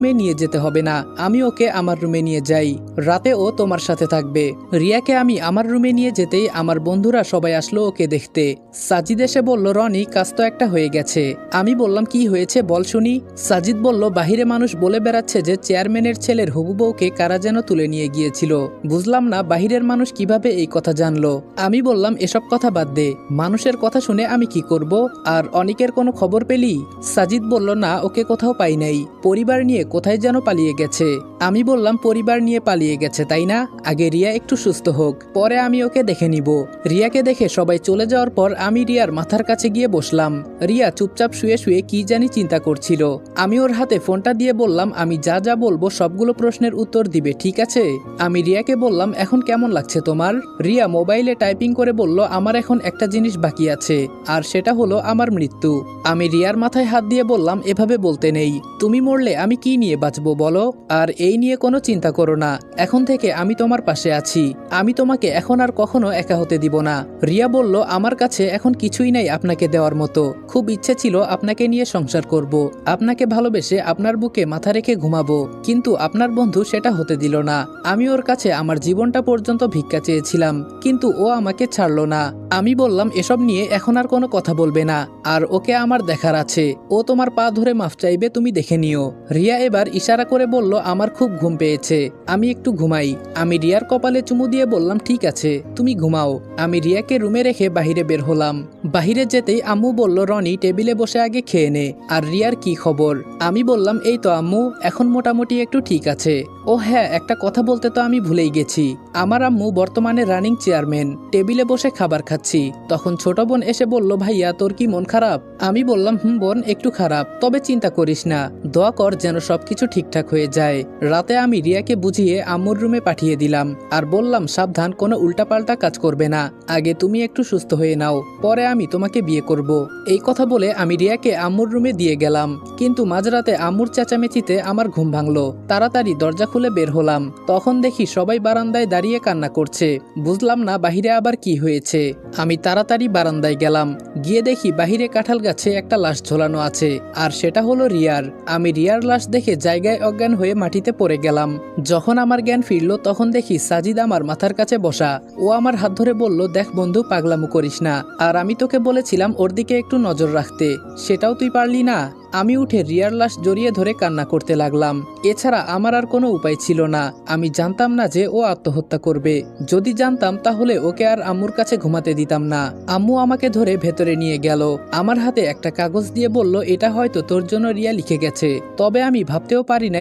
রুমে নিয়ে যেতে হবে না, আমি ওকে আমার রুমে নিয়ে যাই, রাতে ও তোমার সাথে থাকবে। রিয়াকে আমি আমার রুমে নিয়ে যেতেই আমার বন্ধুরা সবাই আসলো ওকে দেখতে। সাজিদ এসে বলল, রনি, কাজ তো একটা হয়ে গেছে। আমি বললাম, কি হয়েছে বল শুনি। সাজিদ বলল, বাহিরে মানুষ বলে বেড়াচ্ছে যে চেয়ারম্যানের ছেলের হবু বউকে কারা যেন তুলে নিয়ে গিয়েছিল। বুঝলাম না বাহিরের মানুষ কিভাবে এই কথা জানলো। আমি বললাম, এসব কথা বাদ দে, মানুষের কথা শুনে আমি কি করব, আর অনিকের কোনো খবর পেলি? সাজিদ বলল, না, ওকে কোথাও পাই নাই, পরিবার নিয়ে কোথায় যেন পালিয়ে গেছে। আমি বললাম, পরিবার নিয়ে পালিয়ে গেছে তাই না? আগে রিয়া একটু সুস্থ হোক, পরে আমি ওকে দেখে নিব। রিয়াকে দেখে সবাই চলে যাওয়ার পর আমি রিয়ার মাথার কাছে গিয়ে বসলাম। রিয়া চুপচাপ শুয়ে শুয়ে কি জানি চিন্তা করছিল। আমি ওর হাতে ফোনটা দিয়ে বললাম, আমি যা যা বলবো সবগুলো প্রশ্নের উত্তর দিবে, ঠিক আছে? আমি রিয়াকে বললাম, এখন কেমন লাগছে তোমার? রিয়া মোবাইলে টাইপিং করে বলল, আমার এখন একটা জিনিস বাকি আছে, আর সেটা হলো আমার মৃত্যু। আমি রিয়ার মাথায় হাত দিয়ে বললাম, এভাবে বলতে নেই, তুমি মরলে আমি কি নিয়ে বাঁচবো বলো? আর এই নিয়ে কোনো চিন্তা করো না, এখন থেকে আমি তোমার পাশে আছি, আমি তোমাকে এখন আর কখনো একা হতে দিব না। রিয়া বলল, আমার কাছে এখন কিছুই নাই আপনাকে দেওয়ার মতো, খুব ইচ্ছে ছিল আপনাকে নিয়ে সংসার করব, আপনাকে ভালোবেসে আপনার বুকে মাথা রেখে ঘুমাবো, কিন্তু আপনার বন্ধু সেটা হতে দিল না। আমি ওর কাছে আমার জীবনটা পর্যন্ত ভিক্ষা চেয়েছিলাম, কিন্তু ও আমাকে ছাড়লো না। আমি বললাম, এসব নিয়ে এখন আর কোনো কথা বলবে না, আর ওকে আমার দেখার আছে, ও তোমার পা ধরে মাফ চাইবে, তুমি দেখে নিও। রিয়া এবার ইশারা করে বলল, আমার খুব ঘুম পেয়েছে, আমি একটু ঘুমাই। আমি রিয়ার কপালে চুমু দিয়ে বললাম, ঠিক আছে, তুমি ঘুমাও। আমি রিয়াকে রুমে রেখে বাহিরে বের হলাম। বাহিরে যেতেই আম্মু বলল, রনি, টেবিলে বসে আগে খেয়ে নে, আর রিয়ার কি খবর? আমি বললাম, এই তো আম্মু, এখন মোটামুটি একটু ঠিক আছে। ও হ্যাঁ, একটা কথা বলতে তো আমি ভুলেই গেছি, আমার আম্মু বর্তমানে রানিং চেয়ারম্যান, টেবিলে বসে খাবার খাচ্ছি। তখন ছোট বোন এসে বলল, ভাইয়া তোর কি মন খারাপ? আমি বললাম, বোন, একটু খারাপ, তবে চিন্তা করিস না, দোয়া কর যেন সবকিছু ঠিকঠাক হয়ে যায়। রাতে আমি রিয়াকে বুঝিয়ে আম্মুর রুমে পাঠিয়ে দিলাম, আর বললাম, সাবধান, কোনো উল্টাপাল্টা কাজ করবে না, আগে তুমি একটু সুস্থ হয়ে নাও, পরে আমি তোমাকে বিয়ে করব। এই কথা বলে আমি রিয়াকে আম্মুর রুমে দিয়ে গেলাম, কিন্তু মাঝরাতে আম্মুর চেঁচামেচিতে আমার ঘুম ভাঙলো। তাড়াতাড়ি দরজা খুলে বের হলাম, তখন দেখি সবাই বারান্দায় দাঁড়িয়ে কান্না করছে। বুঝলাম না বাহিরে আবার কি হয়েছে। আমি তাড়াতাড়ি বারান্দায় গেলাম, গিয়ে দেখি বাহিরে কাঁঠাল গাছে একটা লাশ ঝোলানো আছে, আর সেটা হলো রিয়ার। আমি রিয়ার লাশ দেখে জায়গায় অজ্ঞান হয়ে মাটিতে পড়ে গেলাম। যখন আমার জ্ঞান ফিরল তখন দেখি সাজিদ আমার মাথার কাছে বসা। ও আমার হাত ধরে বলল, দেখ বন্ধু, পাগলামো করিস না, আর আমি তোকে বলেছিলাম ওর দিকে একটু নজর রাখতে, সেটাও তুই পারলি না। আমি উঠে রিয়ার লাশ জড়িয়ে ধরে কান্না করতে লাগলাম। এছাড়া আমার আর কোনো উপায় ছিল না। আমি জানতাম না যে ও আত্মহত্যা করবে, যদি জানতাম তাহলে ওকে আর আম্মুর কাছে ঘুমাতে দিতাম না। আম্মু আমাকে ধরে ভেতরে নিয়ে গেল, আমার হাতে একটা কাগজ দিয়ে বলল, এটা হয়তো তোর জন্য রিয়া লিখে গেছে, তবে আমি ভাবতেও পারি না